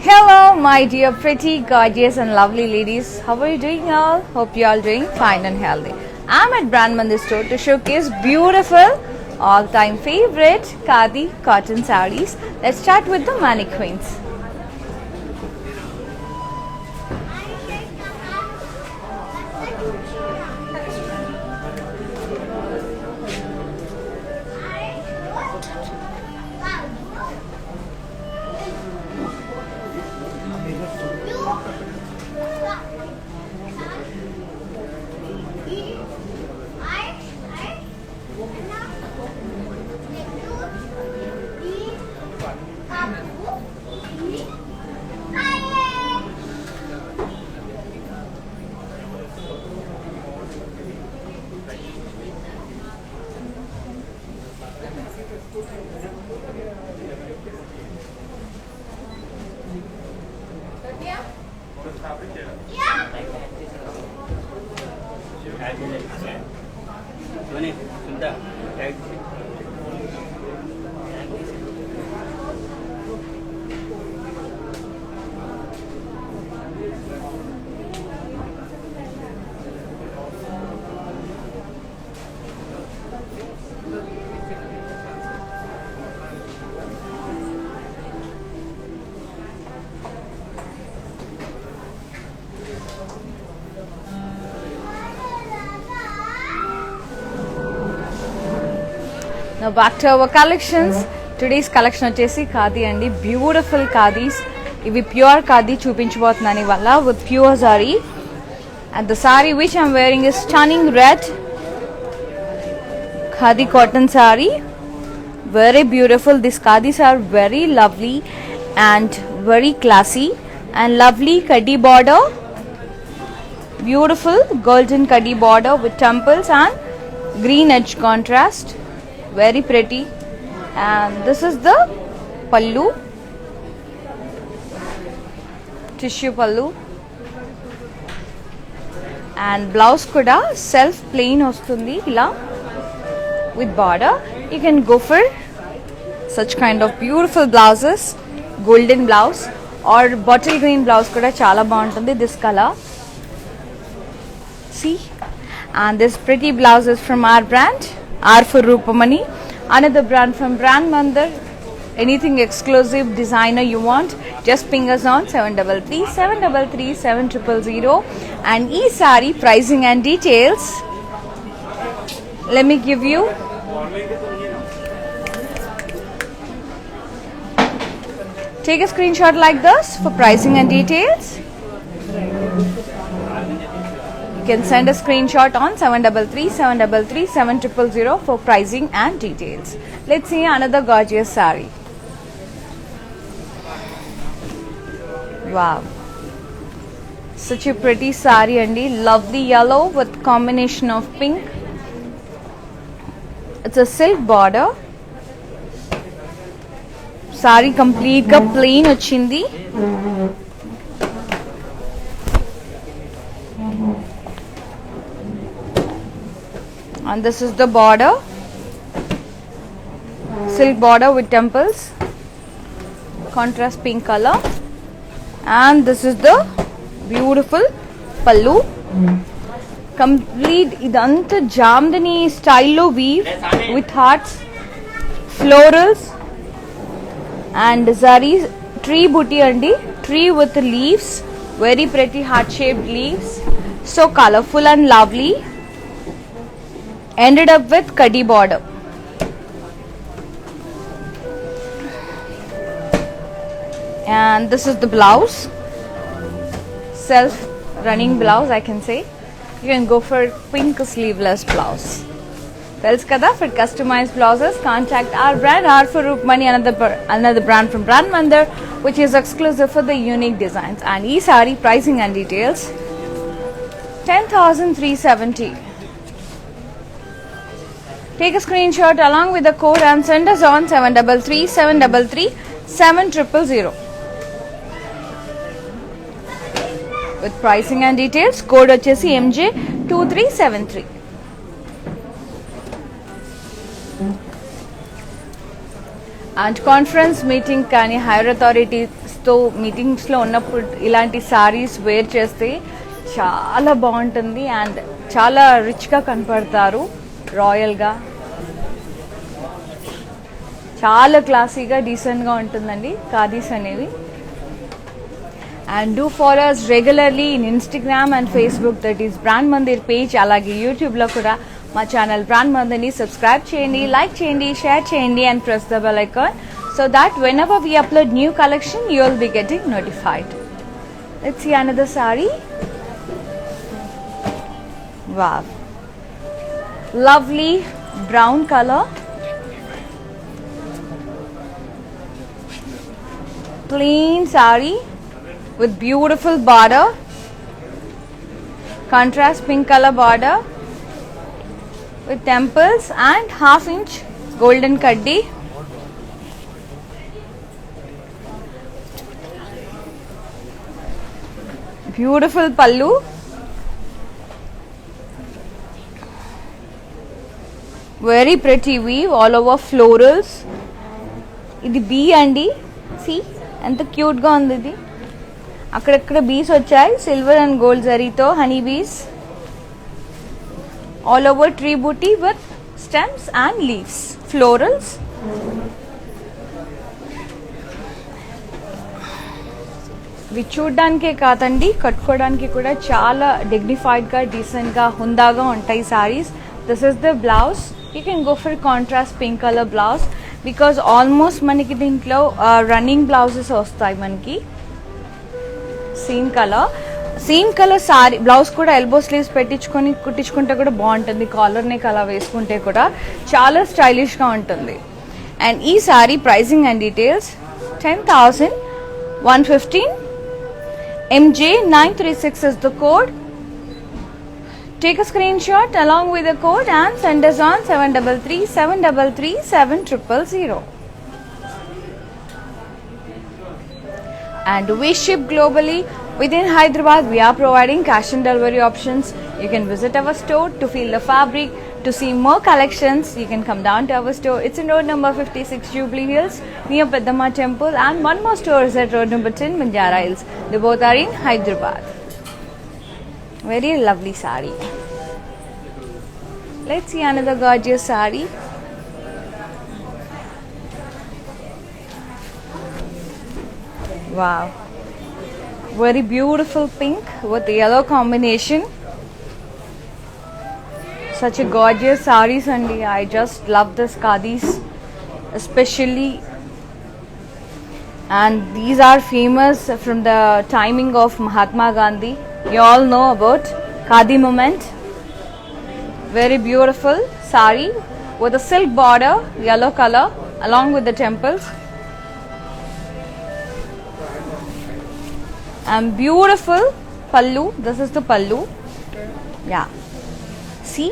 Hello, my dear pretty, gorgeous and lovely ladies. How are you doing all? Hope you all doing fine and healthy. I'm at Brand Mandir store to showcase beautiful, all-time favorite Khadi cotton sarees. Let's start with the mannequins. Now back to our collections. Today's collection వచ్చేసి ఖాదీ అండి. Beautiful khadis. ఇవి pure khadi చూపించబోతున్నాను ఇవాళ with pure zari. And the saree which I'm wearing is stunning red khadi cotton saree. Very beautiful. These khadis are very lovely and very classy and lovely kaddi border. Beautiful golden kaddi border with temples and green edge contrast. Very pretty. And this is the pallu, tissue pallu, and blouse kuda self plain ostundi ila with border. You can go for such kind of beautiful blouses, golden blouse or bottle green blouse kuda chala baaguntundi this color. See, and this pretty blouse is from our brand R for Rupamani. Another brand from Brand Mandir. Anything exclusive designer you want, just ping us on 733 733 7000. And e-sari pricing and details, let me give you. Take a screenshot like this for pricing and details. You can send a screenshot on 733 733 7000 for pricing and details. Let's see another gorgeous saree. Wow, such a pretty saree and lovely yellow with combination of pink. It's a silk border. Saree complete ga plain ochindi. And this is the border, silk border with temples, contrast pink color. And this is the beautiful pallu. Complete idanta jamdani style lo weave with hearts, florals and zari tree booty andi, tree with leaves, very pretty heart shaped leaves, so colorful and lovely. Ended up with kaddi border. And this is the blouse, self running blouse I can say. You can go for pink sleeveless blouse. Tells kada, for customized blouses contact our brand R for Rupamani, another brand from Brand Mandir, which is exclusive for the unique designs. And e-sari pricing and details, 10,370. Take a screenshot along with the code and send us on 733 733 7000. With pricing and details, code వచ్చేసి MJ2373. And conference meeting కానీ hire అథారిటీస్తో మీటింగ్స్లో ఉన్నప్పుడు ఇలాంటి saris wear చేస్తే చాలా బాగుంటుంది and చాలా రిచ్గా కనపడతారు, రాయల్గా, చాలా క్లాసీగా డీసెంట్గా ఉంటుందండి ఖాదీస్ అనేవి. And do follow us regularly in Instagram and Facebook, that is Brand Mandir page. అలాగే యూట్యూబ్లో కూడా మా ఛానల్ బ్రాండ్ మందిర్ని సబ్స్క్రైబ్ చేయండి, లైక్ చేయండి, షేర్ చేయండి and press the bell icon so that whenever we upload new collection you will be getting notified. Let's see another saree. Wow, lovely brown color, plain saree with beautiful border, contrast pink color border with temples and half-inch golden kaddi. Beautiful pallu, very pretty weave all over florals. ఇది be అండి, C ఎంత క్యూట్గా ఉంది ఇది. అక్కడక్కడ బీస్ వచ్చాయి, silver and gold జరీతో honey bees. All over tree booty with stems and leaves, florals. ఇవి చూడ్డానికే కాదండి, కట్టుకోవడానికి కూడా చాలా డిగ్నిఫైడ్గా, డీసెంట్గా, హుందాగా ఉంటాయి saris. This is the blouse. You can go for contrast pink colour blouse because almost మనకి దీంట్లో రన్నింగ్ బ్లౌజెస్ వస్తాయి మనకి. సేమ్ కలర్ సారీ బ్లౌజ్ కూడా ఎల్బో స్లీవ్స్ పెట్టించుకొని కుట్టించుకుంటే కూడా బాగుంటుంది. కాలర్ నెక్ అలా వేసుకుంటే కూడా చాలా స్టైలిష్గా ఉంటుంది. అండ్ ఈ sorry pricing and details 10,115. MJ936 is the code. Take a screenshot along with the code and send us on 733 733 7000. And we ship globally. Within Hyderabad, we are providing cash and delivery options. You can visit our store to feel the fabric, to see more collections. You can come down to our store. It's in road number 56, Jubilee Hills, near Peddamma Temple. And one more store is at road number 10, Banjara Hills. They both are in Hyderabad. Very lovely saree. Let's see another gorgeous saree. Wow, very beautiful pink with yellow combination. Such a gorgeous sarees and I just love this khadis especially, and these are famous from the timing of Mahatma Gandhi. You all know about khadi movement. Very beautiful saree with a silk border, yellow color along with the temples. And beautiful pallu. This is the pallu. Yeah, see,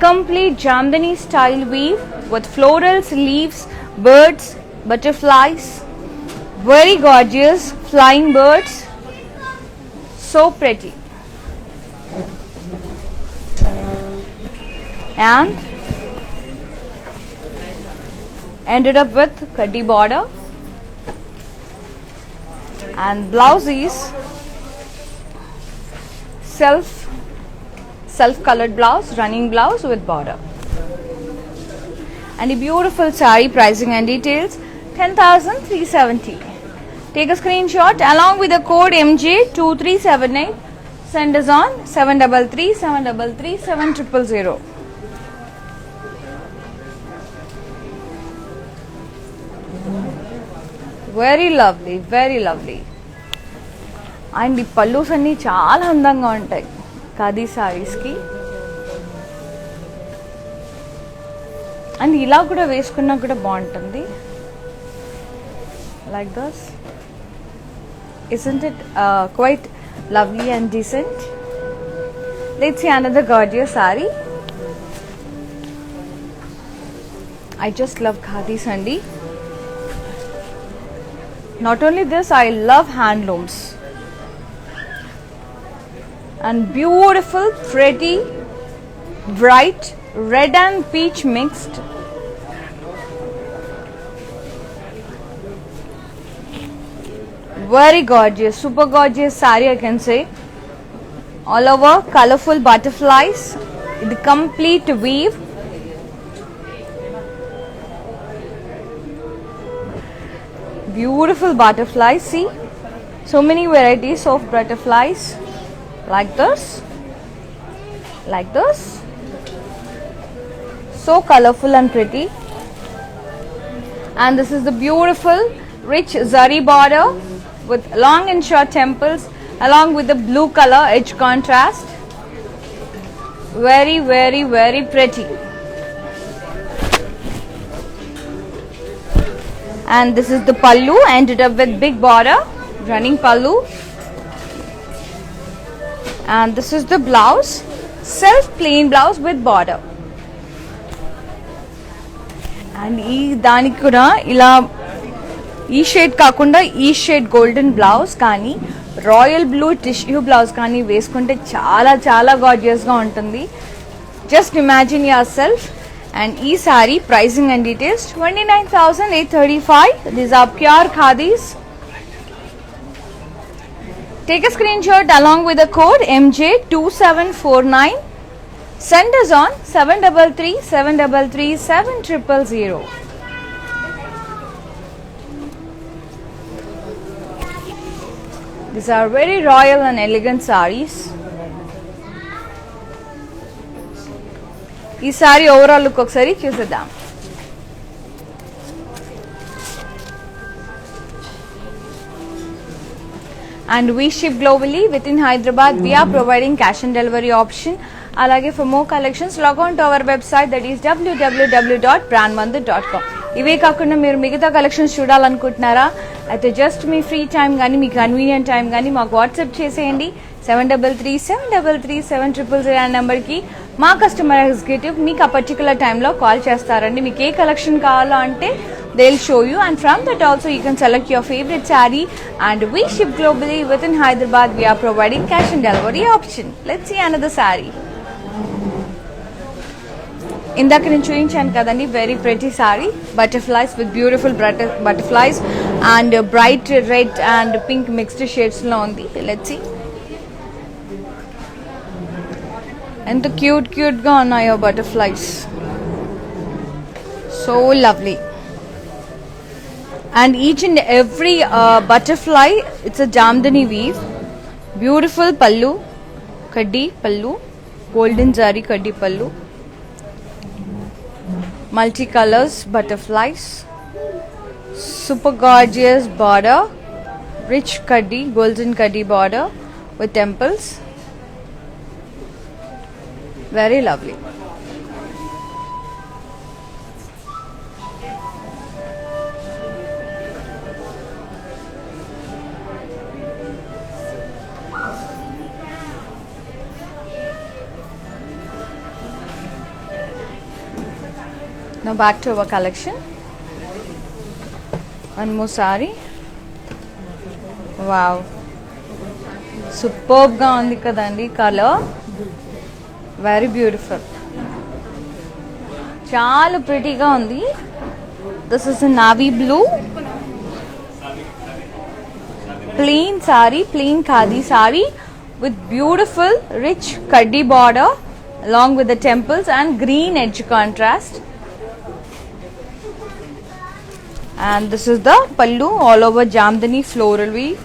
complete Jamdani style weave with florals, leaves, birds, butterflies. Very gorgeous flying birds. So pretty. And ended up with kaddi border. And blouse is self colored blouse, running blouse with border. And a beautiful saree pricing and details 10,370. Take a screenshot along with the code MJ2378. Send us on 733 733 7000. Very lovely, very lovely. And the pallus anni chaala andanga untayi khadi sarees ki. And ila kuda veskunna kuda baguntundi. Like this. Isn't it quite lovely and decent? Let's see another gorgeous saree. I just love khadis andi. Not only this, I love handlooms. And beautiful, pretty, bright, red and peach mixed. Very gorgeous, super gorgeous saree, I can say. All over colorful butterflies, the complete weave. Beautiful butterflies, see, so many varieties of butterflies, like this, so colorful and pretty. And this is the beautiful rich zari border with long and short temples along with the blue color edge contrast. Very, very, very pretty. And this is the pallu, ended up with big border, running pallu. And this is the blouse, self plain blouse with border. And ee daniki kuda ila ee shade kakunda ee shade golden blouse kani royal blue tissue blouse kani veskunte chaala chaala gorgeous ga untundi. Just imagine yourself. And ee saree pricing and details 29,835. These are pure khadis. Take a screenshot along with the code MJ2749. Send us on 733-733-7000. These are very royal and elegant sarees. ఈ sari overall look ఒకసారి చూసేద్దాం. And we ship globally within Hyderabad. We are providing cash and delivery option. Alage for more collections log on to our website, that is www.brandmandir.com. ఇవే కాకుండా మీరు మిగతా collections చూడాలనుకుంటున్నారా అయితే just మీ free time కానీ మీ convenient time కానీ మాకు WhatsApp చేసేయండి. 7337337000 అనే నెంబర్కి మా కస్టమర్ ఎగ్జిక్యూటివ్ మీకు ఆ పర్టికులర్ టైంలో కాల్ చేస్తారండి. మీకు ఏ కలెక్షన్ కావాలో అంటే they will show you, and from that also you can select your favourite sari. And we ship globally with in Hyderabad. We are providing cash and delivery option. Let's see another sari. ఇందాక నేను చూపించాను కదండి, very pretty sari, butterflies with beautiful butterflies and bright red and pink mixed షేడ్స్లో ఉంది. Let's see ఎంత క్యూట్గా ఉన్నాయో butterflies, so lovely. And each and every butterfly, it's a jamdani weave. Beautiful pallu, kaddi pallu, golden zari kaddi pallu, multicolors butterflies, super gorgeous border, rich kaddi, golden kaddi border with temples. Very lovely. Now back to our collection. One more saree. Wow, superb ga undi kadandi color, very beautiful, chaala pretty ga undi. This is a navy blue plain saree, plain khadi saree with beautiful rich kaddi border along with the temples and green edge contrast. And this is the pallu, all over jamdani floral weave,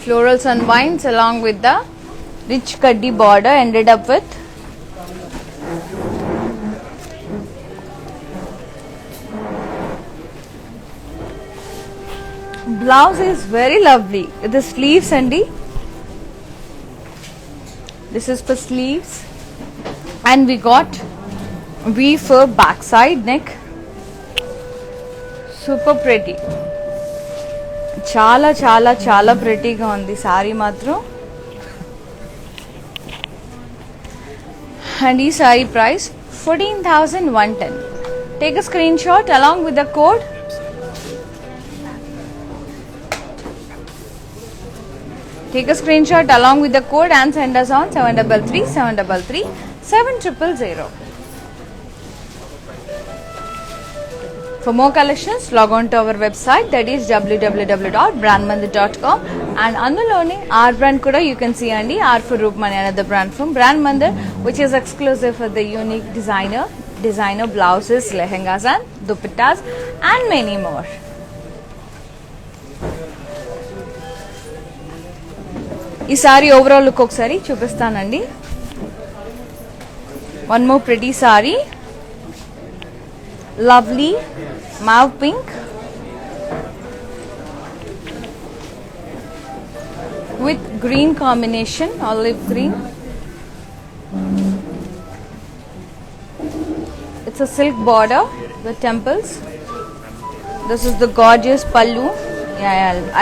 florals and vines along with the rich kaddi border ended up with. Blouse is very lovely. The sleeves andi, this is for sleeves, and we got weave for backside neck, super pretty, చాలా చాలా చాలా ప్రెటీగా ఉంది sorry మాత్రం. And ee saree price 14,110. Take a screenshot along with the code. Take a screenshot along with the code and send us on 733 733 7000. For more collections, log on to our website, that is www.brandmandir.com, and andulone our brand kuda you can see andi, R for Rupmani, another brand from Brand Mandir, which is exclusive for the unique designer blouses, lehengas and dupattas and many more. ఈ sari overall look ఒకసారి చూపిస్తానండి. One more pretty sari, lovely mauve pink with green combination, olive green. It's a silk border with temples. This is the gorgeous pallu.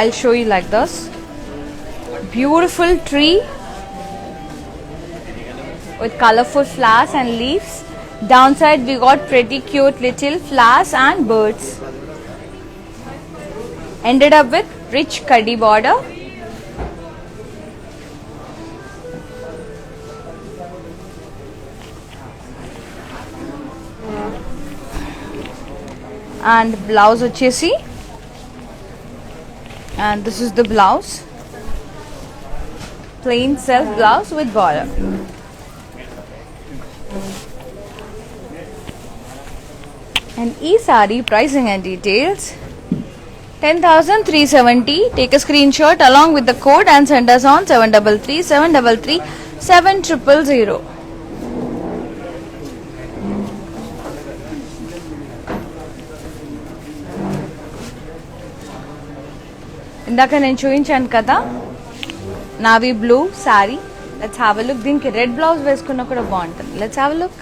I'll show you like this. Beautiful tree with colorful flowers and leaves. Downside we got pretty cute little flowers and birds. Ended up with rich kaddi border. And blouse vachesi, and this is the blouse. Plain self blouse with border. And e-saree pricing and details 10,370. Take a screenshot along with the code and send us on 733 733 7000. ఇందాక నేను చూపించాను కదా navy blue sorry. Let's have a look. దీనికి red blouse వేసుకున్నా కూడా బాగుంటుంది. Let's have a look.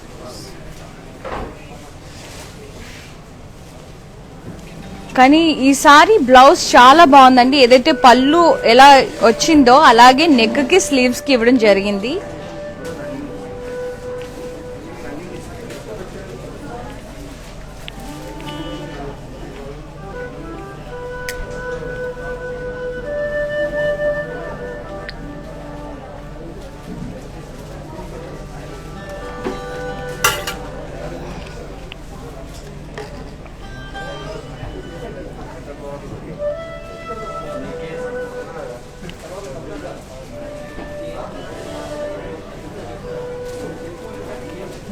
కానీ ఈ సారీ బ్లౌజ్ చాలా బాగుందండి. ఏదైతే పళ్ళు ఎలా వచ్చిందో అలాగే నెక్ కి స్లీవ్స్ కి ఇవ్వడం జరిగింది.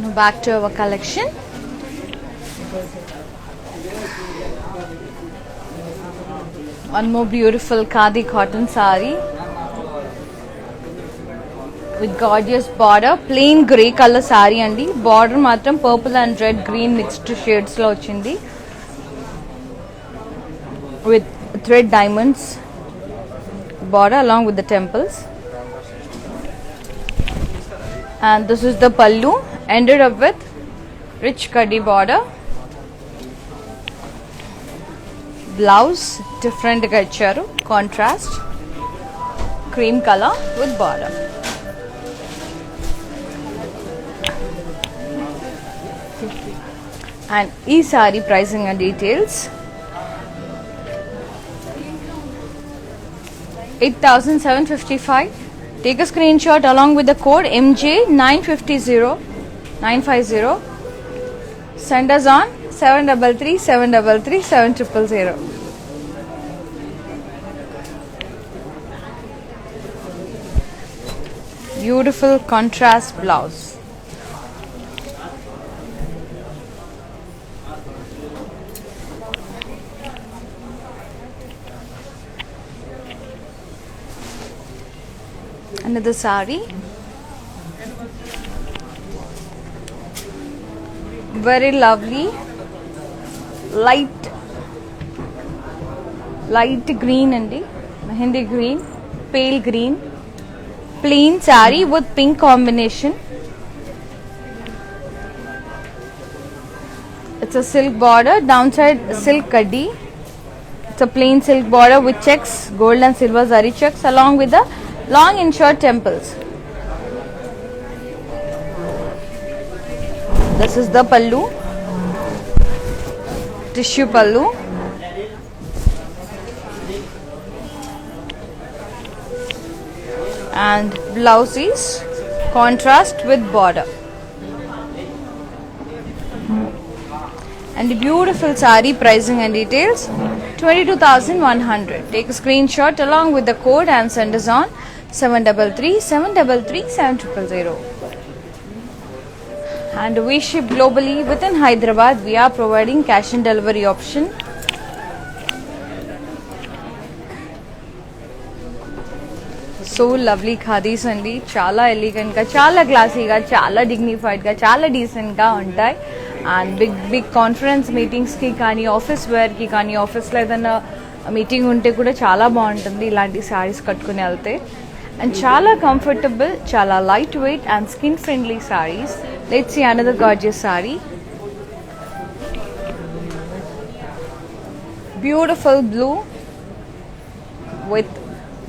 Now back to our collection. One more beautiful khadi cotton saree with gorgeous border. Plain grey color saree andi. Border matram purple and red green mixed shades lo ochindi with thread diamonds border along with the temples. And this is the pallu. Ended up with rich kaddi border. Blouse different ga icharu, contrast cream color with border. And e-saree pricing and details 8,755. Take a screenshot along with the code MJ950950. Send us on 733 733 7000. Beautiful contrast blouse. Another saree, very lovely light green andi, mehendi green, pale green, plain saree with pink combination. It's a silk border, downside silk kaddi. It's a plain silk border with checks, gold and silver zari checks along with the long and short temples. this is the pallu, tissue pallu. And blouse is contrast with border. And the beautiful sari pricing and details 22,100. Take a screenshot along with the code and send us on 733 733 7000. And we ship globally within Hyderabad. We are providing cash and delivery option. So lovely khadis andi, chala elegant ga, chala classy ga, chala dignified ga, chala decent ga untai. And big conference meetings ki kani, office wear ki kani, office lo edana meeting unte kuda chala baaguntundi ilanti sarees kattukoni velte. And chala comfortable, chala lightweight and skin friendly sarees. Let's see another gorgeous saree. Beautiful blue with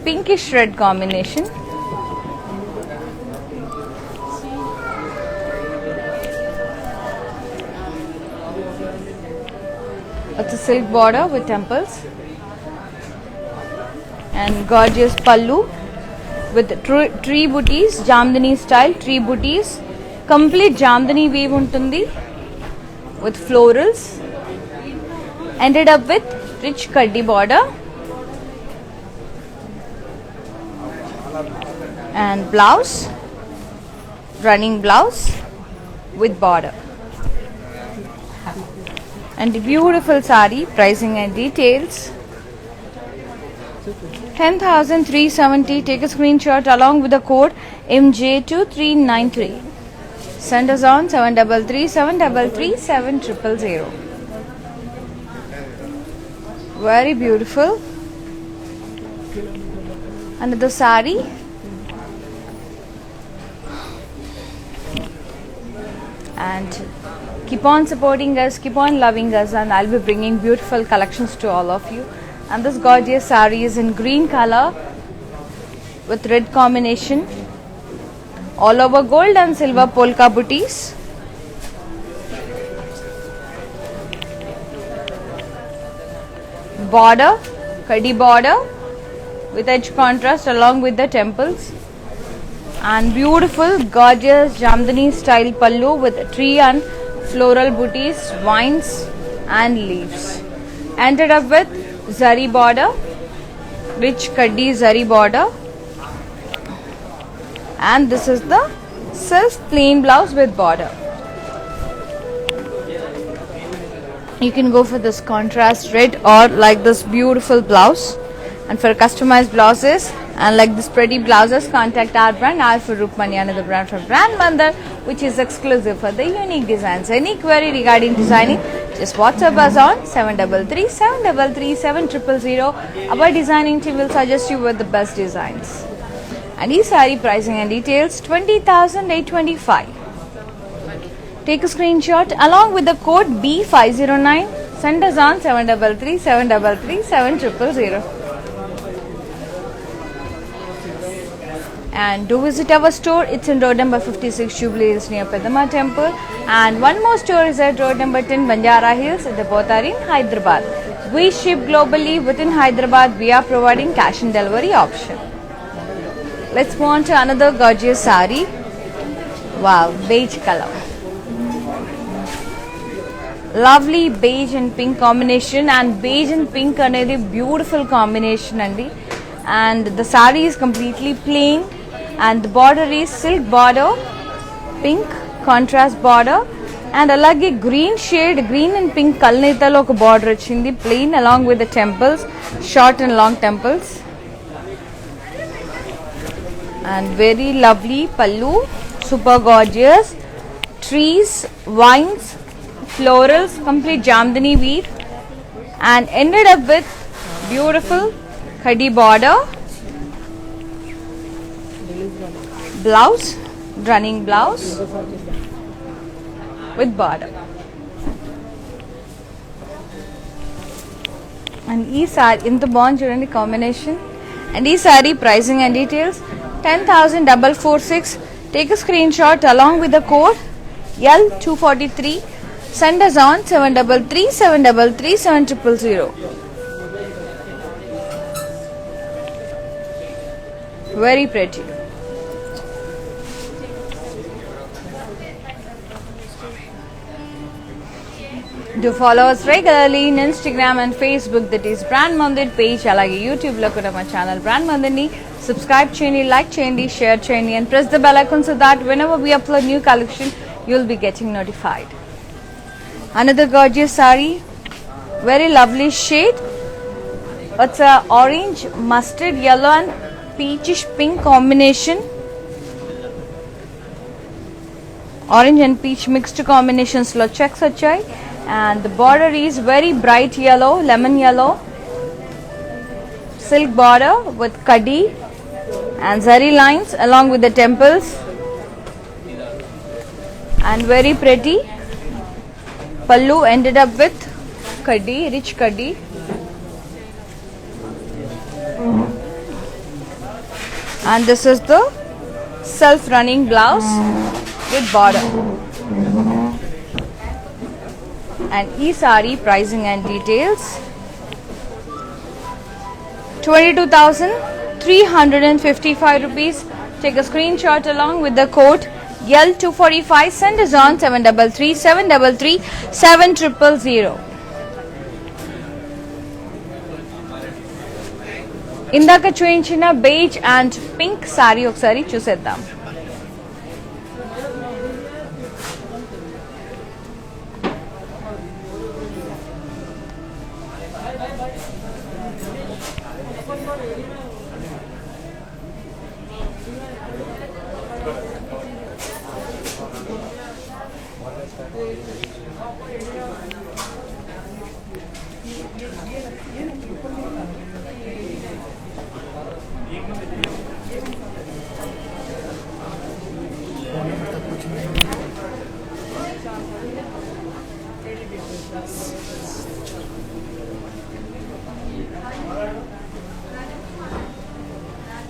pinkish red combination. It's a silk border with temples and gorgeous pallu with tree booties, Jamdani style tree booties. Complete Jamdani weave untundi with florals. Ended up with rich kaddi border. And blouse, running blouse with border. And the beautiful sari pricing and details 10,370. Take a screenshot along with the code MJ2393. Send us on 733 733 7000. Very beautiful. Another sari. And keep on supporting us, keep on loving us, and I'll be bringing beautiful collections to all of you. And this gorgeous saree is in green color with red combination, all over gold and silver polka booties. Border, kaddi border with edge contrast along with the temples. And beautiful gorgeous Jamdani style pallu with tree and floral booties, vines and leaves. Ended up with zari border, rich kaddi zari border. And this is the self plain blouse with border. You can go for this contrast red or like this beautiful blouse. And for customized blouses and like this pretty blouses, contact our brand Alpha Rupmani, another brand from Brand Mandar, which is exclusive for the unique designs. Any query regarding designing, just WhatsApp us on 733 733 7000. Our designing team will suggest you with the best designs. And these saree pricing and details 20,825. Take a screenshot along with the code B509. Send us on 733 733 7000. And do visit our store. It's in road number 56 Jubilee Hills near Pedama Temple. And one more store is at road number 10 Banjara Hills at the Pothar in Hyderabad. We ship globally within Hyderabad. We are providing cash and delivery option. Let's move on to another gorgeous saree. Wow, beige color. Lovely beige and pink combination, and beige and pink anedi beautiful combination andi. And the saree is completely plain and the border is silk border, pink contrast border, and alage green shade, green and pink kalnitalo oka border ochindi plain along with the temples, short and long temples. And very lovely pallu, super gorgeous, trees, vines, florals, complete Jamdani weave, and ended up with beautiful khadi border, blouse, running blouse with border. And this saree in the bond chudandi combination. And this saree pricing and details 10,446. Take a screenshot along with the code L243. Send us on 733 733 7000. Very pretty. Do follow us regularly in Instagram and Facebook, that is Brand Mandir page. Alage YouTube lo kuda ma channel Brand Mandir ni subscribe cheyandi, like cheyandi, share cheyandi and press the bell icon so that whenever we upload new collection you will be getting notified. Another gorgeous saree, very lovely shade. It's a orange, mustard, yellow and peachish pink combination. Orange and peach mixed combinations lo checks achai. And the border is very bright yellow, lemon yellow, silk border with kaddi and zari lines along with the temples, and very pretty. Pallu ended up with kaddi, rich kaddi. And this is the self-running blouse with border. And e-sari pricing and details, 22,355 rupees. Take a screenshot along with the code L245. Send us on 733 733 7000. Indaka చూయించిన beige and pink saree ఒకసారి చూసేద్దాం.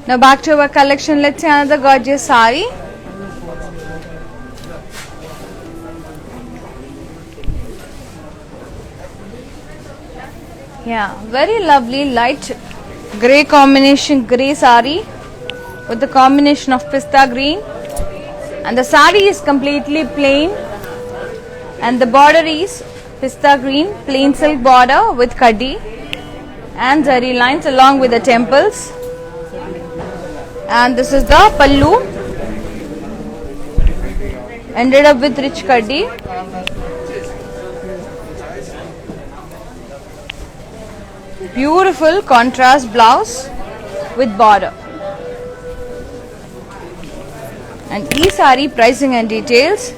Now back to our collection. Let's see another gorgeous saree. Yeah, very lovely light grey combination, grey saree with the combination of pista green, and the saree is completely plain and the border is pista green, plain silk border with kaddi and zari lines along with the temples. And this is the pallu, ended up with rich kaddi. Beautiful contrast blouse with border. And e-sari pricing and details,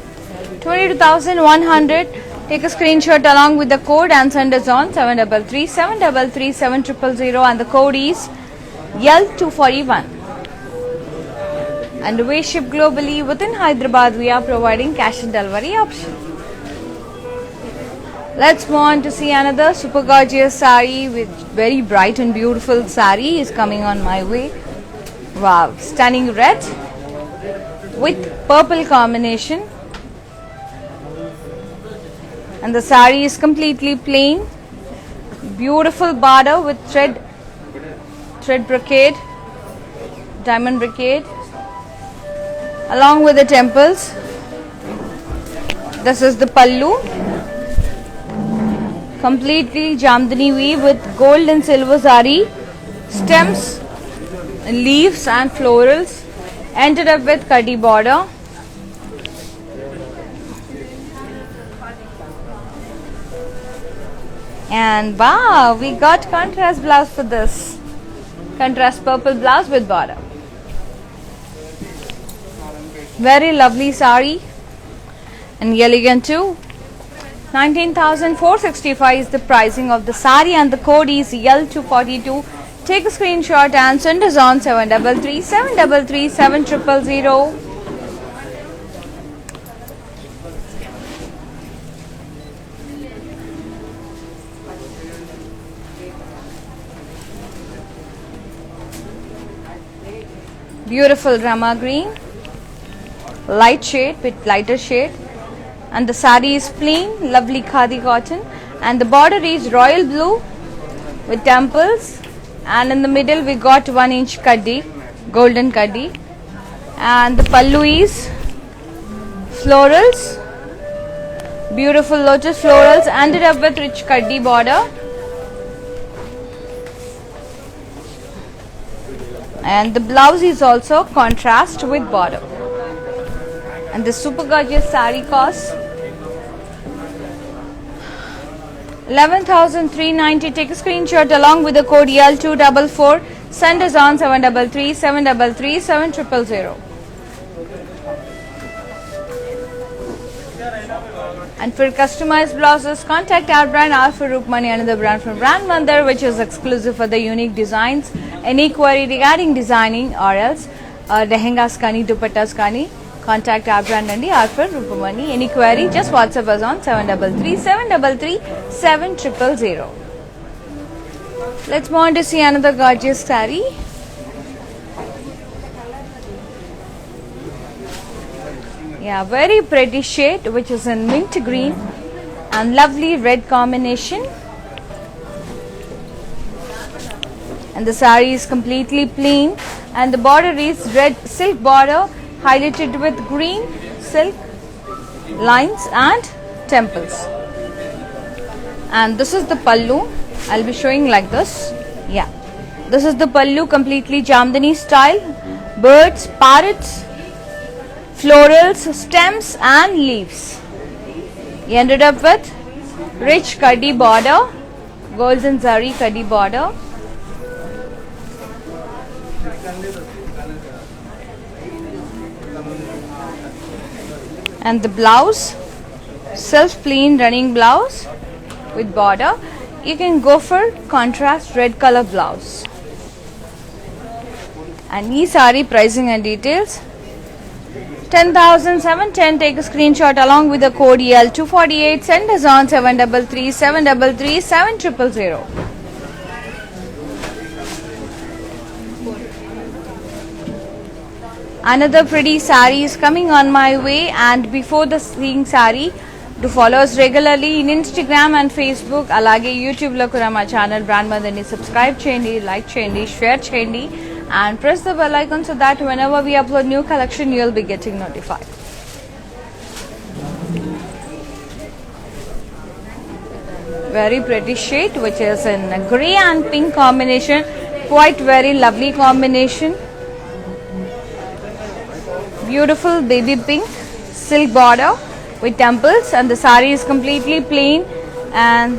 22,100. Take a screenshot along with the code and send us on 733 733 7000 and the code is L241. And we ship globally. Within Hyderabad we are providing cash and delivery option. Let's move on to see another super gorgeous saree with very bright and beautiful saree is coming on my way. Wow, stunning red with purple combination. And the saree is completely plain. Beautiful border with thread brocade, diamond brocade along with the temples. This is the pallu, completely jamdani weave with gold and silver zari, stems, leaves and florals, ended up with kaddi border. And wow, we got contrast blouse for this. Contrast purple blouse with border. Very lovely saree and elegant too. 19,465 is the pricing of the saree and the code is L242. Take a screenshot and send us on 733 733 7000. Beautiful Rama green, light shade with lighter shade, and the sari is plain, lovely khadi cotton, and the border is royal blue with temples, and in the middle we got 1 inch kaddi, golden kaddi, and the pallu is florals, beautiful lotus florals ended up with rich kaddi border, and the blouse is also contrast with border. And the super gorgeous sari costs 11,390. Take a screenshot along with the code EL244. Send us on 733 733 7000. And for customized blouses, contact our brand Alpha Rukmani, another brand from Brand Mandar, which is exclusive for the unique designs. Any query regarding designing or else lehengas kani, dupattas kani, contact our brand and Alpha Rukmani. Any query, just WhatsApp us on 733 733 7000. Let's move on to see another gorgeous saree. Yeah, very pretty shade, which is in mint green and lovely red combination. And the saree is completely plain, and the border is red silk border highlighted with green silk lines and temples. And this is the pallu. I'll be showing like this. Yeah, this is the pallu, completely Jamdani style, birds, parrots, florals, stems and leaves. You ended up with rich kaddi border, golden zari kaddi border. And the blouse, self plain running blouse with border. You can go for contrast red color blouse. And ee saree pricing and details 10,710. Take a screenshot along with the code EL248. Send us on 733 733 7000. Another pretty saree is coming on my way, and before the seeing saree, do follow us regularly in Instagram and Facebook. Alage YouTube lo kuda ma channel Brand Mandar ni subscribe cheyandi, like cheyandi, share cheyandi, and press the bell icon so that whenever we upload new collection, you will be getting notified. Very pretty shade, which is in a grey and pink combination. Quite very lovely combination. Beautiful baby pink silk border with temples, and the saree is completely plain, and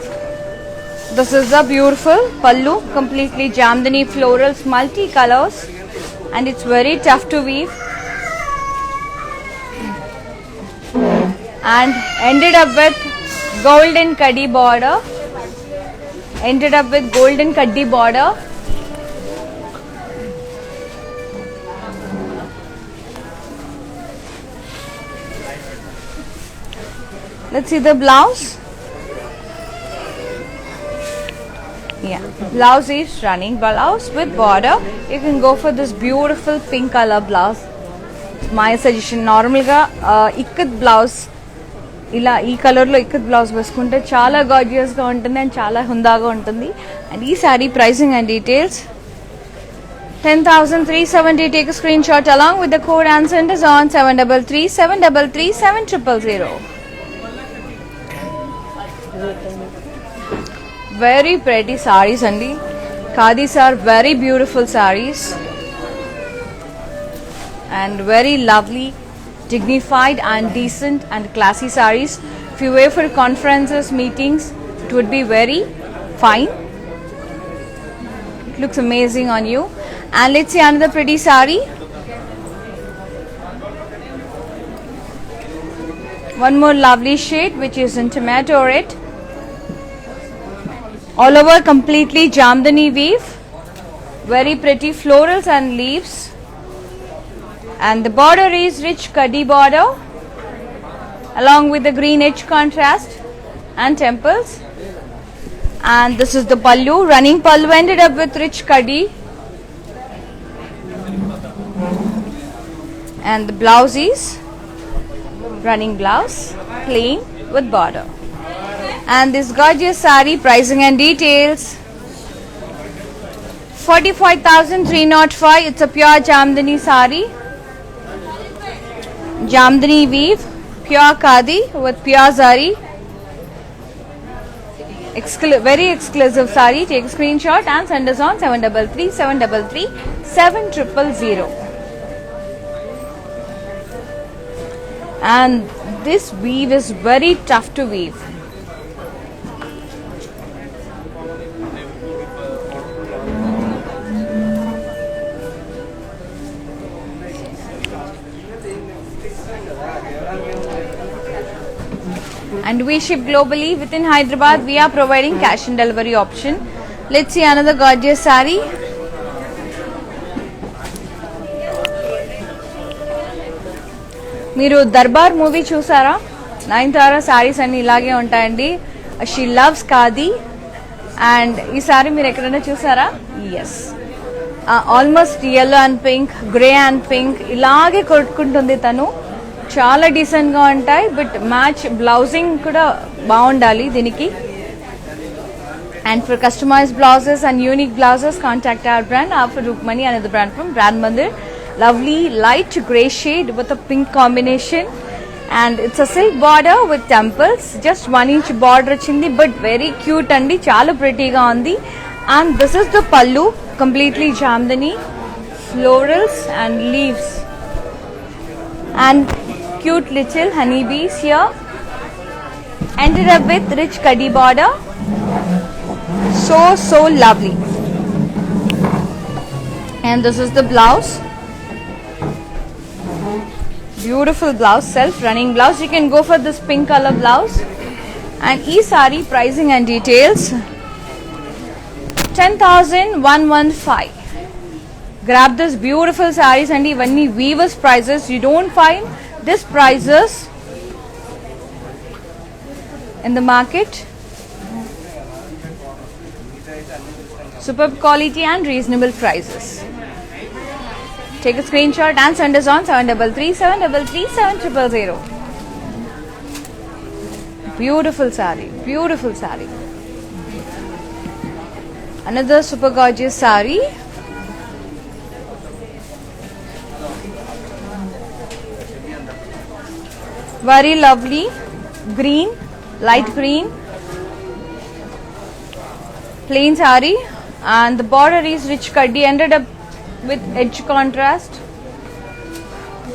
this is the beautiful pallu, completely Jamdani florals, multi colors, and it's very tough to weave, and ended up with golden kaddi border, Let's see the blouse. Yeah, blouse is running blouse with border. You can go for this beautiful pink color blouse. My suggestion, normal ga ikat blouse ila ee color lo ikat blouse veskunte chala gorgeous ga untundi and chala hundaga untundi. And ee saree pricing and details 10,370. Take a screenshot along with the code and send us on 733 733 7000. Very pretty sarees, andi. Khadis are very beautiful sarees and very lovely, dignified and decent and classy sarees. If you wear for conferences, meetings, it would be very fine. It looks amazing on you. And let's see another pretty saree. One more lovely shade, which is in tomato red. All over completely Jamdani weave, very pretty florals and leaves, and the border is rich kaddi border along with the green edge contrast and temples. And this is the pallu, running pallu ended up with rich kaddi, and the blouse is running blouse, plain with border. And this gorgeous saree, pricing and details. 45,305. It's a pure Jamdani saree. Jamdani weave, pure khadi with pure zari. Very exclusive saree. Take a screenshot and send us on 733 733 7000. And this weave is very tough to weave. And we ship globally. Within Hyderabad, we are providing cash and delivery option. Let's see another gorgeous saree. మీరు Darbar movie చూసారా? నయనతార సారీస్ అన్ని ఇలాగే ఉంటాయండి. She loves khadi. And ఈ సారీ మీరు ఎక్కడైనా చూసారా? Yes. Almost yellow and pink, grey and pink ఇలాగే కొట్టుకుంటుంది తను. చాలా డీసెంట్ గా ఉంటాయి. బట్ మ్యాచ్ బ్లౌజింగ్ కూడా బాగుండాలి దీనికి. And for customized blouses and unique blouses, contact our brand, Alpha Rukmani, another brand from Brand Mandir. Lovely light grey shade with a pink combination. And it's a silk border with temples. Just 1 inch border వచ్చింది. But very cute andi. చాలా pretty గా ఉంది. And this is the pallu. Completely Jamdani. Florals and leaves. And cute little honeybees here. Ended up with rich kadi border. So lovely. And this is the blouse. Beautiful blouse, self running blouse. You can go for this pink color blouse. And e saree pricing and details. 10,115. Grab this beautiful sarees and ivanni weavers prices. You don't find this prices in the market. Superb quality and reasonable prices. Take a screenshot and send us on 733 733 7000. Beautiful saree, beautiful saree. Another super gorgeous saree. Very lovely green, light green, plain saree. And the border is rich kaddi, ended up with edge contrast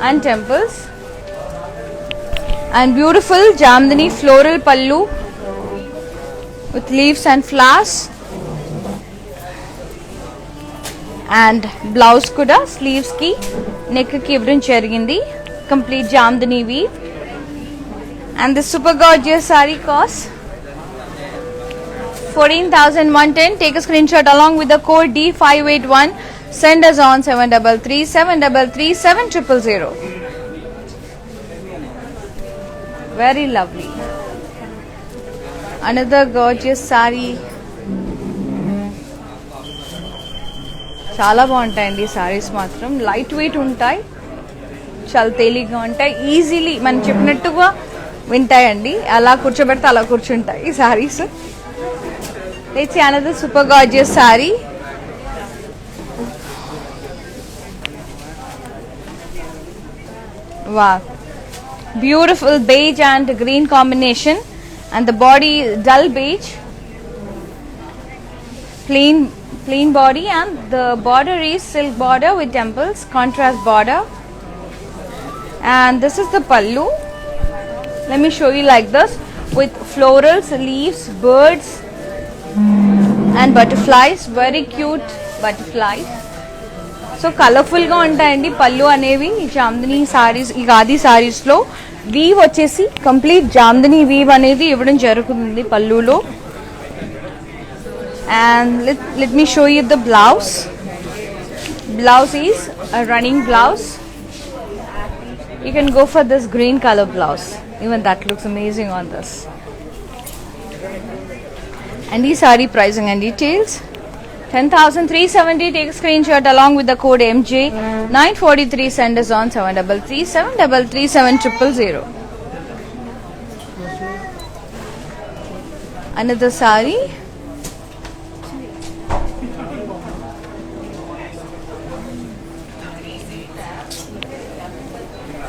and temples. And beautiful Jamdani floral pallu with leaves and flowers. And blouse kuda sleeves ki neck ki ivrum jarigindi. Complete Jamdani weave. And this super gorgeous saree costs 14,110. Take a screenshot along with the code D581. Send us on 733 733 7000. Very lovely. Another gorgeous saree. చాలా బాగుంటాయండి సారీస్ మాత్రం. Light weight ఉంటాయి, చాలా తేలిగ్గా ఉంటాయి, easily మనం చెప్పినట్టుగా వింటాయండి. అలా కూర్చోబెడితే అలా కూర్చుంటాయి ఈ saris. Let's see another super gorgeous saree. Wow. Beautiful beige and green combination. And the body dull beige. Plain body, and the border is silk border with temples, contrast border. And this is the pallu. Let me show you like this, with florals, leaves, birds and butterflies. Very cute butterflies. So colorful గా ఉంటాయండి పళ్ళు అనేవి ఈ జామ్దనీ సారీస్, ఈ ఖాదీ సారీస్ లో. Weave వచ్చేసి complete jamdani weave అనేది ఇవ్వడం జరుగుతుంది పళ్ళులో. And let me show you the blouse. Blouse is a running blouse. You can go for this green color blouse. Even that looks amazing on this. And the saree pricing and details 10,370. Take a screenshot along with the code MJ 943. Send us on 733 733 7000. Another sari.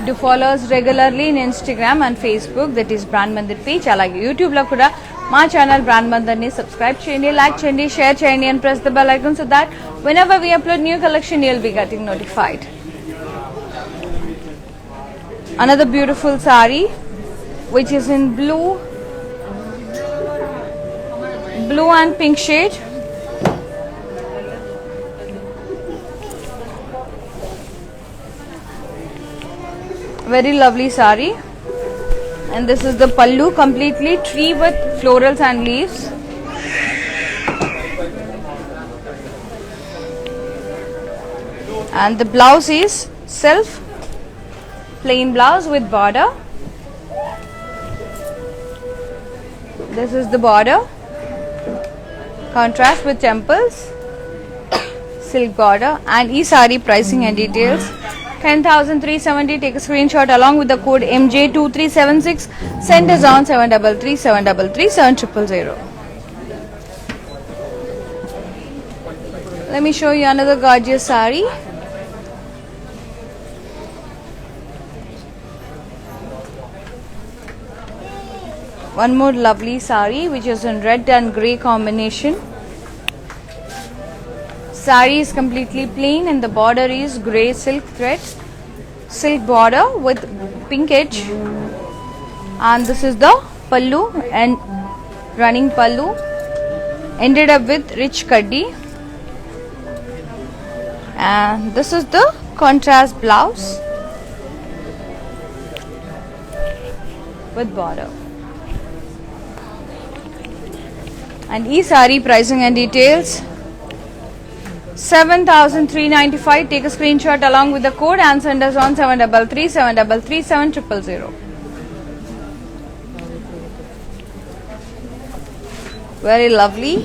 Do follow us regularly in Instagram and Facebook, that is Brand Mandir page. Alage YouTube lo kuda మా channel brand Mandar ని subscribe చేయండి, like చేయండి, share చేయండి and press the bell icon so that whenever we upload new collection you'll be getting notified. Another beautiful sari which is in blue and pink shade. Very lovely sari. And this is the pallu, completely tree with florals and leaves. And the blouse is self plain blouse with border. This is the border, contrast with temples, silk border. And e sari pricing and details 10,370. Take a screenshot along with the code MJ2376. Send us on 733 733 7000. Let me show you another gorgeous sari. One more lovely sari which is in red and grey combination. Sari is completely plain and the border is grey silk thread, silk border with pink edge. And this is the pallu and running pallu, ended up with rich kaddi. And this is the contrast blouse with border. And e sari pricing and details 7,395. Take a screenshot along with the code and send us on 733 733 7000. Very lovely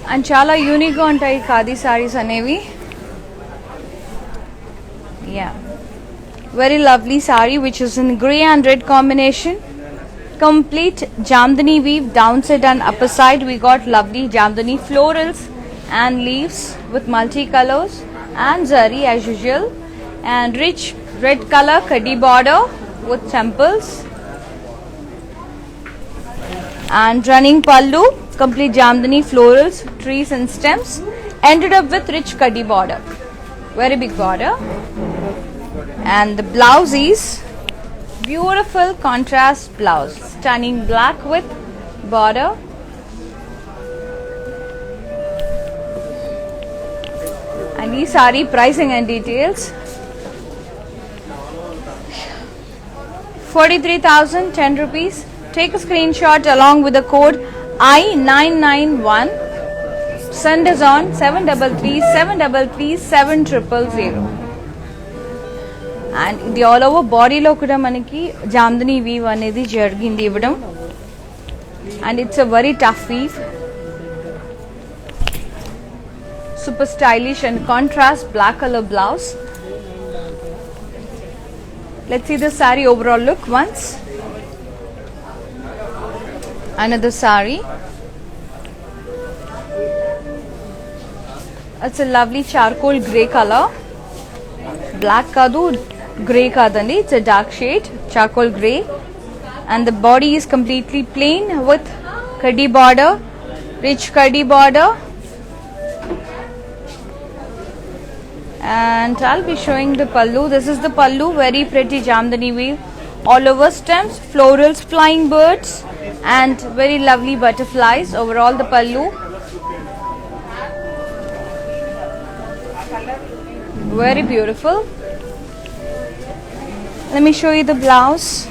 and chala unique ga untayi khadi sarees anevi. Yeah, very lovely sari which is in grey and red combination. Complete jamdani weave, downside and upper side. We got lovely jamdani florals and leaves with multicolors and zari as usual, and rich red color kaddi border with temples, and running pallu, complete jamdani florals, trees and stems, ended up with rich kaddi border, very big border. And the blouse is beautiful contrast blouse, stunning black with border. And these sari pricing and details 43,010 rupees. Take a screenshot along with the code I991. Send us on 733 733 7000. And the all over body lo kuda manaki jamdani weave anedi jargindi ivadam, and it's a very tough weave, super stylish and contrast black color blouse. Let's see the sari overall look once. Another sari. It's a lovely charcoal grey color. Black kadu, grey kadandi. It's a dark shade, charcoal grey. And the body is completely plain with kaddi border, rich kaddi border. And I'll be showing the pallu. This is the pallu, very pretty jamdani weave, all over stems, florals, flying birds, and very lovely butterflies. Overall the pallu, very beautiful. Let me show you the blouse.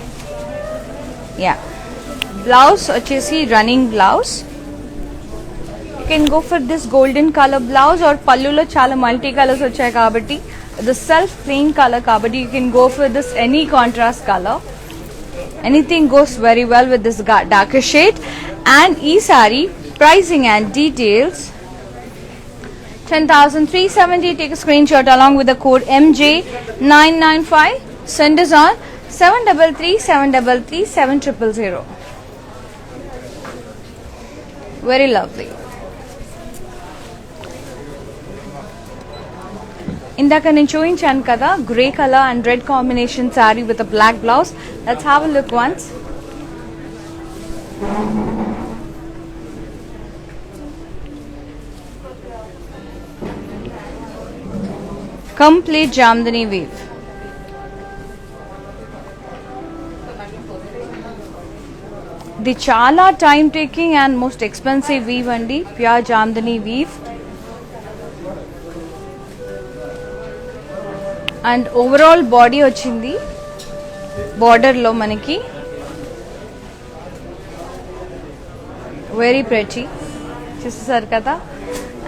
Yeah, blouse vachesi running blouse. You can go for this golden color blouse, or pallu lo chala multi colors vachayi kabatti, the self plain color kabatti you can go for this any contrast color. Anything goes very well with this darker shade. And e-sari pricing and details 10,370. Take a screenshot along with the code MJ995. Send us on 733 733 7000. Very lovely. ఇందాక నేను చూపించాను కదా grey colour and red combination sari with a black blouse. Let's have a look once. Complete Jamdani weave. The chala time taking and most expensive weave andi, pure Jamdani weave. And overall body ochindi border lo manaki very pretty. Chusaru kada.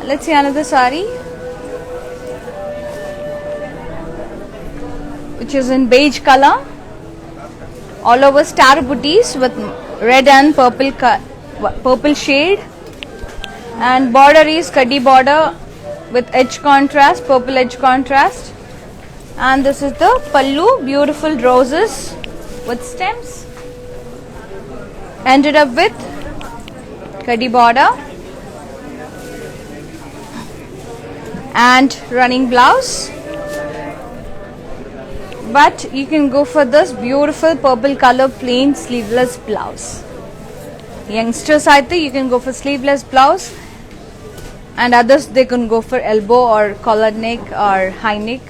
Let's see another saree which is in beige color, all over star booties with red and purple shade, and border is kaddi border with edge contrast, purple edge contrast. And this is the pallu, beautiful roses with stems, ended up with kaddi border and running blouse. But you can go for this beautiful purple color plain sleeveless blouse. Youngsters aithe you can go for sleeveless blouse, and others they can go for elbow or collar neck or high neck.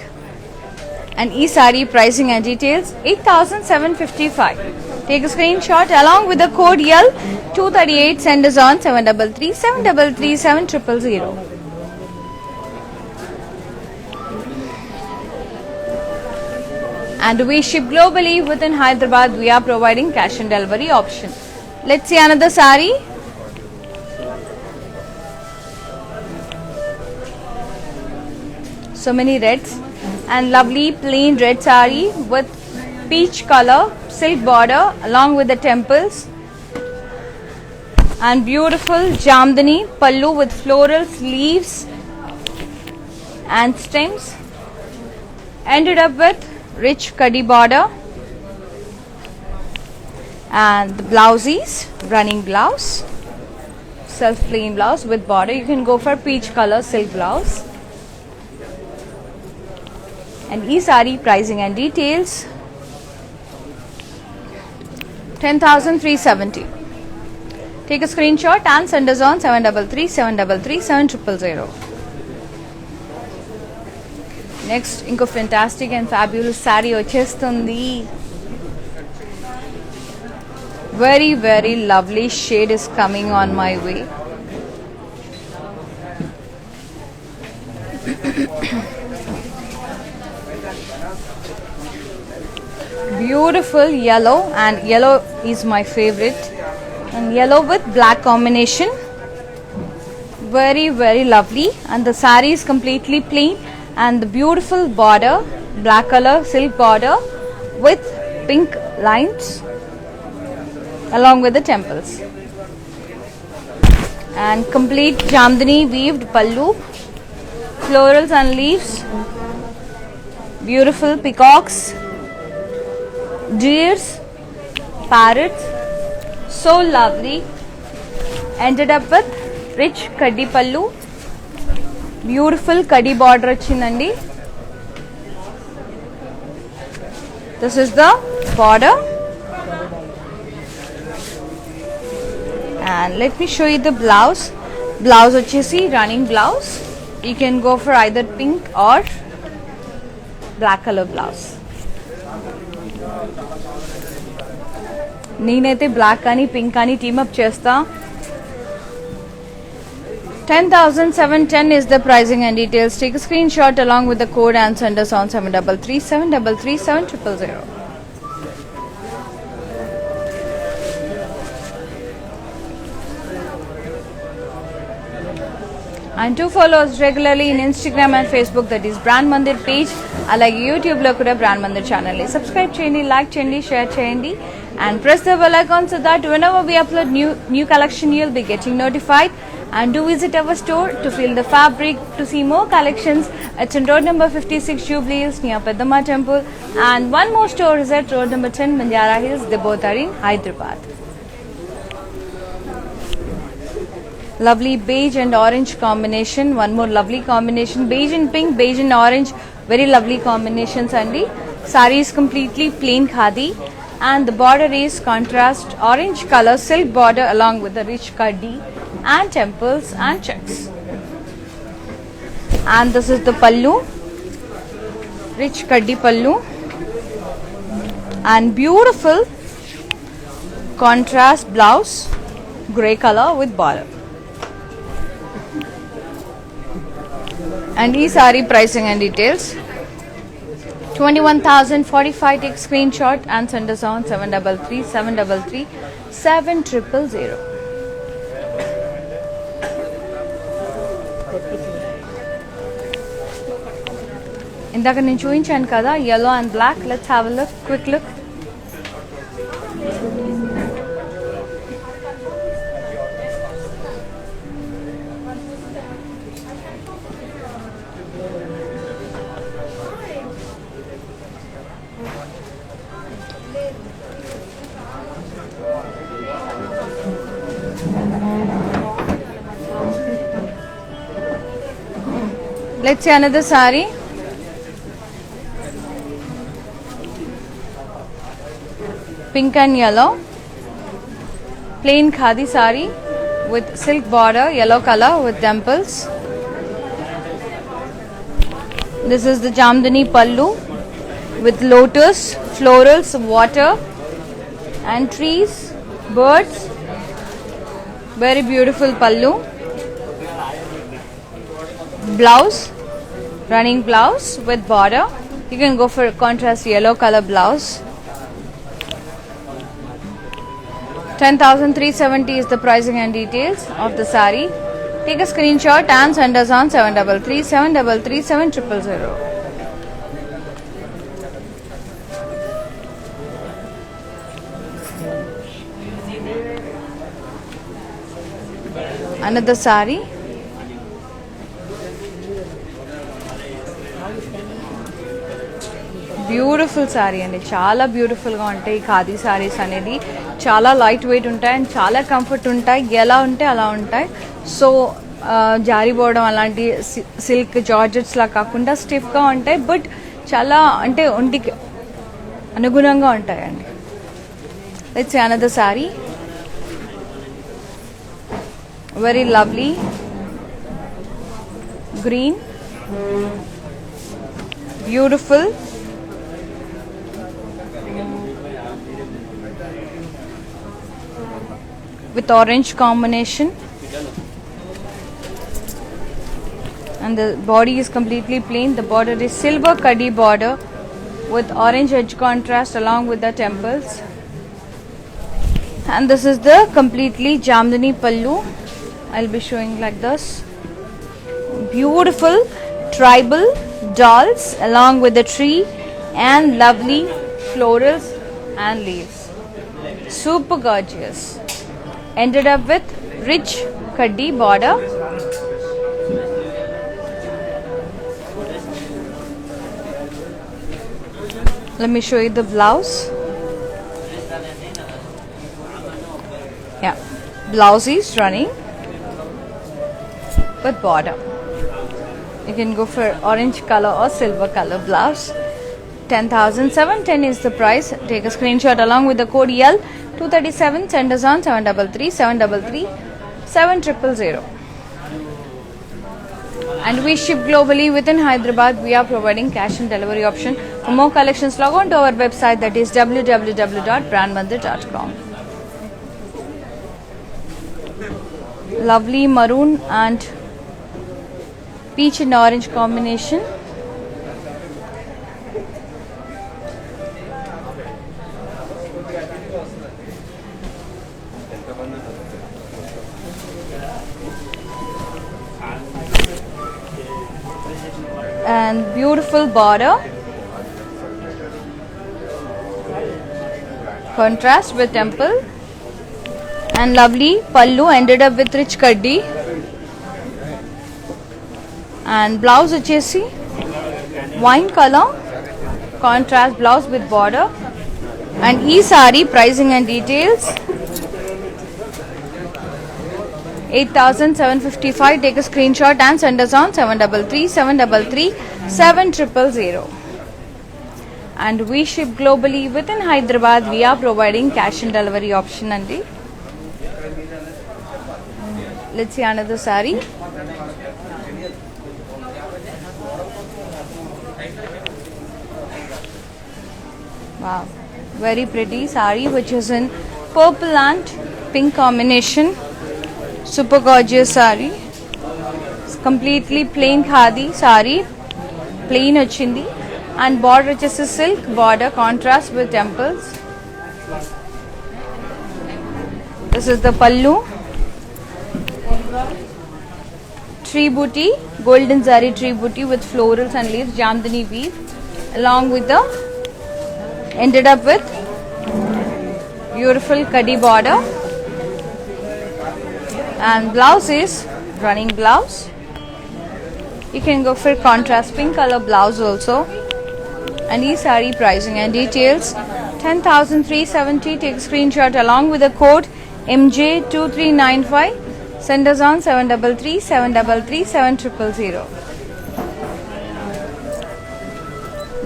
And e saree pricing and details 8,755. Take a screenshot along with the code YEL 238. Send us on 733 733 7000. And we ship globally within Hyderabad. We are providing cash and delivery option. Let's see another saree. So many reds and lovely plain red saree with peach color silk border along with the temples, and beautiful Jamdani pallu with floral sleeves and stems, ended up with rich kaddi border, and the blouse is running blouse, self plain blouse with border. You can go for peach color silk blouse. And e saree pricing and details 10,370. Take a screenshot and send us on 733 733 7000. Next inko fantastic and fabulous saree vachestundi. Very very lovely shade is coming on my way. Beautiful yellow, and yellow is my favorite, and yellow with black combination. Very very lovely, and the saree is completely plain, and the beautiful border, black color silk border with pink lines along with the temples, and complete Jamdani weaved pallu, florals and leaves, beautiful peacocks, deers, parrots, so lovely. Ended up with rich kaddi pallu, beautiful kaddi border ochindandi. This is the border, and let me show you the blouse. Blouse ochesi running blouse. You can go for either pink or black color blouse. నేనైతే black కానీ pink కానీ team up చేస్తా. 10,710 is the pricing and details. Take a screenshot along with the code and send us on 733 733 7000. And do follow us regularly in Instagram and Facebook, that is Brand Mandir page. అలాగే YouTube లో కూడా brand Mandir channel ని subscribe చేయండి, like చేయండి, share చేయండి, and press the bell icon so that whenever we upload new collection you'll be getting notified. And do visit our store to feel the fabric, to see more collections. It's in road number 56 Jubilees near Peddamma Temple, and one more store is at road number 10 Banjara Hills. They both are in Hyderabad. Lovely beige and orange combination. One more lovely combination. Beige and pink, beige and orange. Very lovely combinations, Andy. Sari is completely plain khadi. And the border is contrast orange color silk border along with the rich kaddi and temples and checks. And this is the pallu, rich kaddi pallu, and beautiful contrast blouse, grey color with border. And these saree pricing and details. 21,045. Take screenshot and send us on 733 733 7000. ఇందాక నేను చూపించాను కదా yellow and black. Let's have a look, quick look. Let's see another saree. Pink and yellow, plain khadi saree with silk border, yellow color with temples. This is the Jamdani pallu with lotus, florals, water and trees, birds. Very beautiful pallu. Blouse, running blouse with border. You can go for contrast yellow color blouse. 10,370 is the pricing and details of the saree. Take a screenshot and send us on 733 733 7000. Another saree. Beautiful sari అండి, చాలా బ్యూటిఫుల్గా ఉంటాయి ఈ ఖాదీ శారీస్ అనేది. చాలా light weight ఉంటాయి and చాలా comfort ఉంటాయి. ఎలా ఉంటే అలా ఉంటాయి. సో జారిపోవడం అలాంటి సిల్క్ జార్జెట్స్ లా కాకుండా స్టిఫ్గా ఉంటాయి, బట్ చాలా అంటే ఒంటికి అనుగుణంగా ఉంటాయండి. Let's see another sari. Very lovely green, beautiful with orange combination, and the body is completely plain. The border is silver kaddi border with orange edge contrast along with the temples. And this is the completely Jamdani pallu. I'll be showing like this. Beautiful tribal dolls along with the tree and lovely florals and leaves. Super gorgeous. Ended up with rich kaddi border. Let me show you the blouse. Yeah, blouse is running with border. You can go for orange color or silver color blouse. 10,710 is the price. Take a screenshot along with the code L237. Send us on 733 733 7000. And we ship globally within Hyderabad. We are providing cash and delivery option. For more collections, log on to our website, that is www.brandmandir.com. Lovely maroon and peach and orange combination. And beautiful border, contrast with temple, and lovely pallu ended up with rich kaddi. And blouse vachesi wine color contrast blouse with border. And ee saree pricing and details. 8,755. Take a screenshot and send us on 733-733-7000. And we ship globally within Hyderabad. We are providing cash and delivery option. Andi. Let's see another saree. Wow, very pretty saree which is in purple and pink combination. Super gorgeous saree. It's completely plain khadi saree, plain ochindi, and border వచ్చేసి silk border contrast with temples. This is the pallu. Tree booty, golden zari tree booty with florals and leaves, jamdani weave, along with the ended up with beautiful kaddi border, and blouse is running blouse. You can go for contrast pink color blouse also. And this saree pricing and details 10,370. Take a screenshot along with the code MJ2395. Send us on 733-733-7000.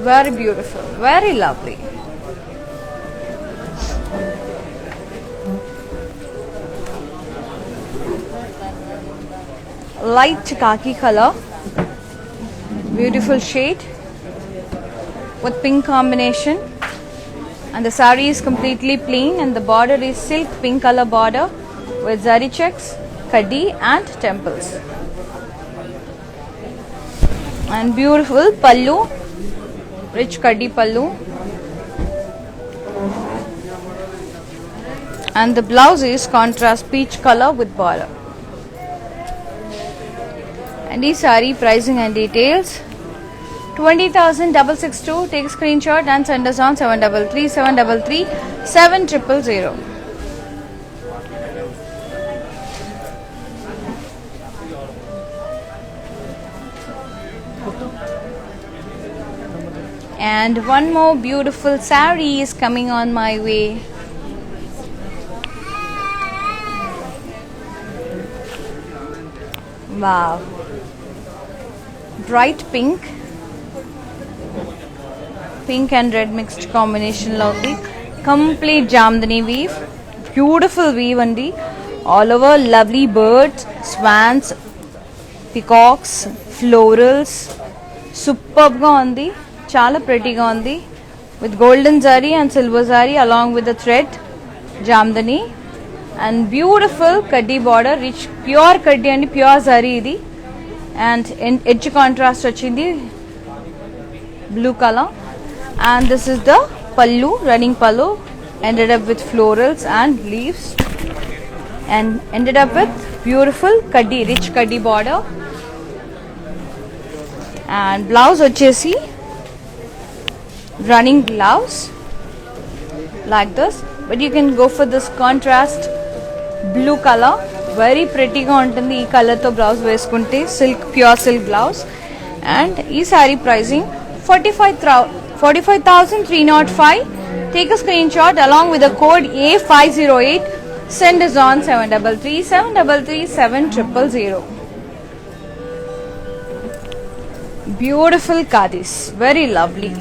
Very beautiful, very lovely. Light khaki color, beautiful shade with pink combination, and the saree is completely plain and the border is silk pink color border with zari checks, kaddi and temples, and beautiful pallu, rich kaddi pallu, and the blouse is contrast peach color with border. And this saree pricing and details 20,662. Take a screenshot and send us on 733-733-7000. And one more beautiful saree is coming on my way. Wow, bright pink and red mixed combination lo undi. Complete jamdani weave, beautiful weave andi, all over lovely birds, swans, peacocks, florals, superb ga undi, chala pretty ga undi, with golden zari and silver zari along with the thread jamdani, and beautiful kaddi border, rich pure kaddi and pure zari idi, and in edge contrast vachindi blue color. And this is the pallu, running pallu, ended up with florals and leaves, and ended up with beautiful kaddi, rich kaddi border, and blouse vachesi running blouse like this, but you can go for this contrast blue color. Very pretty ga untundi ee color tho blouse veskunte, silk pure silk blouse. And ee saree pricing 45,305. Take a screenshot along with the code A508. Send us on 733-733-7000. Beautiful kadis, very lovely.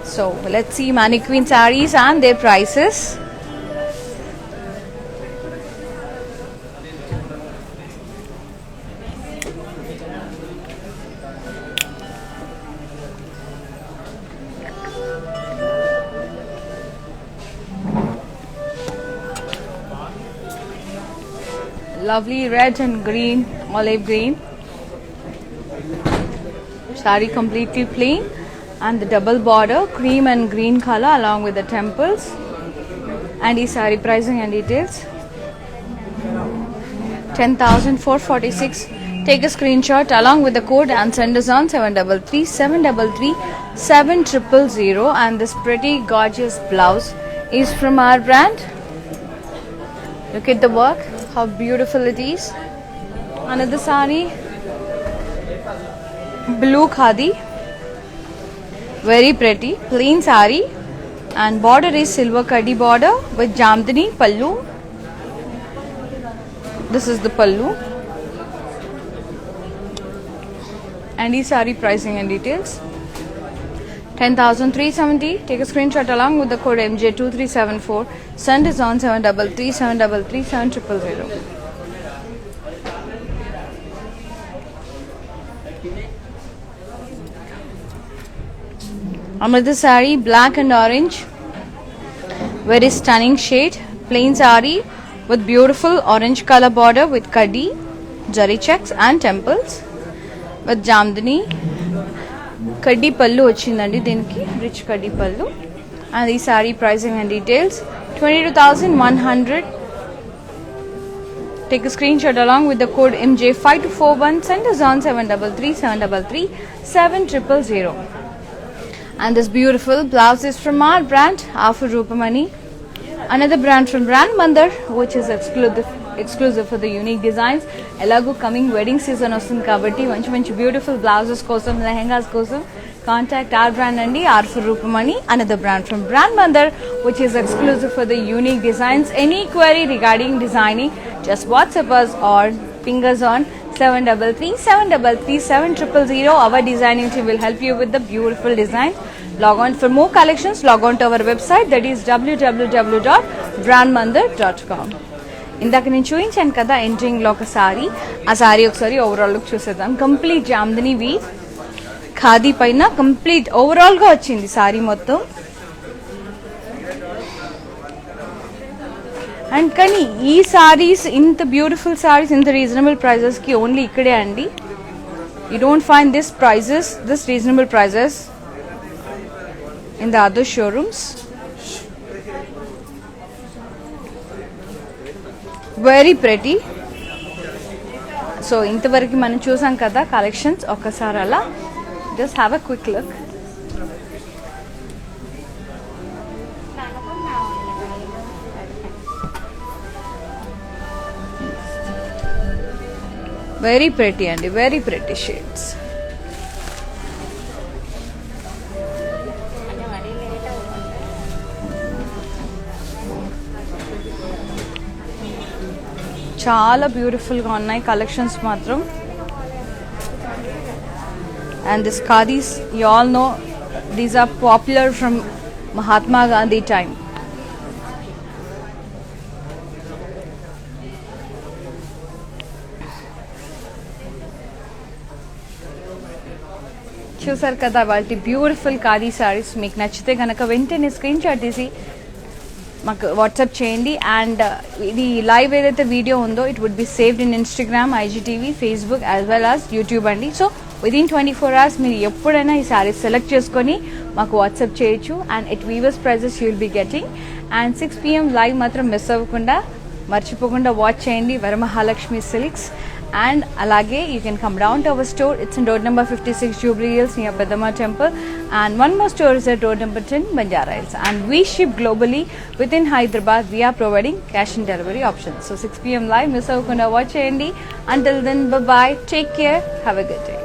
So let's see mannequin sarees and their prices. Lovely red and green, olive green. Saree completely plain, and the double border, cream and green color along with the temples. And the saree pricing and details 10,446. Take a screenshot along with the code and send us on 733-733-7000. And this pretty gorgeous blouse is from our brand. Look at the work, how beautiful it is. Another saree, blue khadi, very pretty, plain saree and border is silver kaddi border with Jamdani pallu. This is the pallu. And the saree pricing and details. 10,370. Take a screenshot along with the code MJ2374. Send is on 733 733 7000. Amrita saree, black and orange. Very stunning shade. Plain saree with beautiful orange color border with kaddi, jari checks and temples. With Jamdani kaddi pallu ochindandi diniki, rich kaddi pallu. And the saree pricing and details 22,100. Take a screenshot along with the code MJ5241. Send us on 733 733 7000. And this beautiful blouse is from our brand, Afu Rupamani. Another brand from Brand Mandar, which is exclusive for the unique designs. Elago coming wedding season ostundi kabatti manchi beautiful blouses kosam, lehengas kosam contact our brand andi, Afu Rupamani. Another brand from Brand Mandar, which is exclusive for the unique designs. Any query regarding designing, just WhatsApp us or ping us on 733 733 7000. Our designing team will help you with the beautiful design. Log on for more collections. Log on to our website, that is www.brandmandar.com. ఇందాక నేను చూపించాను కదా entering లో ఒక sorry, ఆ sorry ఒకసారి overall look చూసేద్దాం. Complete Jamdani weave khadi పైన కంప్లీట్ ఓవరాల్ గా వచ్చింది సారీ మొత్తం. అండ్ కానీ ఈ సారీస్ ఇంత బ్యూటిఫుల్ సారీస్ ఇంత రీజనబుల్ ప్రైజెస్ కి ఓన్లీ ఇక్కడే అండి. You don't find this reasonable prices in the other showrooms. Very pretty. So ఇంతవరకు మనం చూసాం కదా కలెక్షన్స్. ఒక్కసారి అలా just have a quick look. Very pretty and very pretty shades. చాలా బ్యూటిఫుల్ గా ఉన్నాయి కలెక్షన్స్ మాత్రం. And this khadis you all know these are popular from Mahatma Gandhi time. చూసారు కదా వాటి బ్యూటిఫుల్ ఖాదీ సారీస్. మీకు నచ్చితే కనుక వెంటనే స్క్రీన్ షాట్ తీసి మాకు వాట్సాప్ చేయండి. అండ్ ఇది లైవ్ ఏదైతే వీడియో ఉందో it would be saved in Instagram, IGTV, Facebook as well as YouTube అండి. సో విదిన్ 24 hours మీరు ఎప్పుడైనా ఈ సారీస్ సెలెక్ట్ చేసుకొని మాకు వాట్సాప్ చేయొచ్చు. And it weavers prices you will be getting. And 6 PM live మాత్రం మిస్ అవ్వకుండా మర్చిపోకుండా వాచ్ చేయండి, Varamahalakshmi silks. And alage you can come down to our store. It's in road number 56 Jubilee Hills near Peddamma Temple, and one more store is at road number 10 Banjara Hills. And we ship globally within Hyderabad. We are providing cash and delivery options. So 6 PM live miss avukunda watch cheyandi. Until then, bye bye, take care, have a good day.